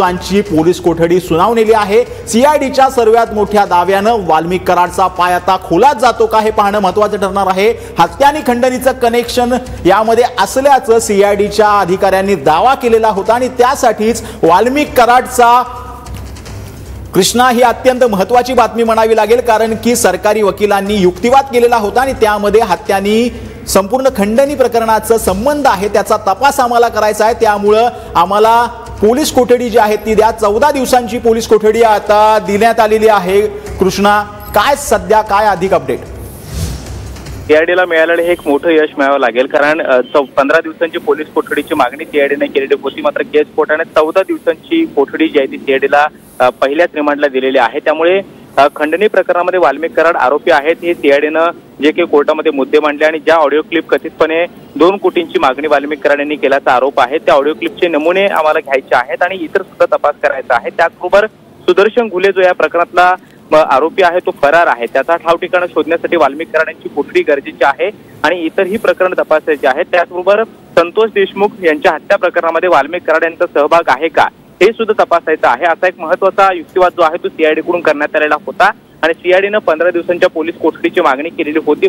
दिवसांची पोलीस कोठडी सुनावलेली आहे। सीआयडीच्या सर्वात मोठ्या दाव्यानं वाल्मिक कराडचा पाय आता खोलात जातो का हे पाहणं महत्त्वाचं ठरणार आहे। हत्या आणि खंडणीचं कनेक्शन यामध्ये असल्याचं सीआयडीच्या अधिकाऱ्यांनी दावा केलेला होता आणि त्यासाठीच वाल्मिक कराडचा कृष्णा ही अत्यंत महत्त्वाची बातमी म्हणावी लागेल, कारण की सरकारी वकिलांनी युक्तिवाद केलेला होता आणि त्यामध्ये हत्यानी संपूर्ण खंडणी प्रकरणाचा संबंध आहे, त्याचा तपास आम्हाला करायचा आहे। त्यामुळे आम्हाला पोलीस कोठडी जी आहे ती द्या। 14 दिवसांची पोलीस कोठडी आता देण्यात आलेली आहे। कृष्णा, काय सध्या काय अधिक अपडेट? सीआयडीला मिळालेले हे एक मोठं यश मिळावं लागेल, कारण 15 दिवसांची पोलीस कोठडीची मागणी सीआयडीने केलेली होती, मात्र केस कोर्टाने 14 दिवसांची कोठडी जी आहे ती सीआयडीला पहिल्याच रिमांडला दिलेली आहे। त्यामुळे खंडणी प्रकरणामध्ये वाल्मिक कराड आरोपी आहेत हे सीआयडीनं जे काही कोर्टामध्ये मुद्दे मांडले आणि ज्या ऑडिओ क्लिप कथितपणे 2 कोटींची मागणी वाल्मिक कराड यांनी केल्याचा आरोप आहे, त्या ऑडिओ क्लिपचे नमुने आम्हाला घ्यायचे आहेत आणि इतर सुद्धा तपास करायचा आहे। त्याचबरोबर सुदर्शन घुले जो या प्रकरणातला आरोपी आहे तो फरार आहे, त्याचा ठाव ठिकाणा शोधण्यासाठी वाल्मिक कराड यांची कोठडी गरजेची आहे आणि इतरही प्रकरण तपासायचे आहेत। त्याचबरोबर संतोष देशमुख यांच्या हत्या प्रकरणामध्ये वाल्मिक कराड यांचा सहभाग आहे का हे सुद्धा तपासायचं आहे। असा एक महत्त्वाचा युक्तिवाद जो आहे तो सीआयडी कडून करण्यात आलेला होता आणि सीआयडीनं 15 दिवसांच्या पोलीस कोठडीची मागणी केलेली होती।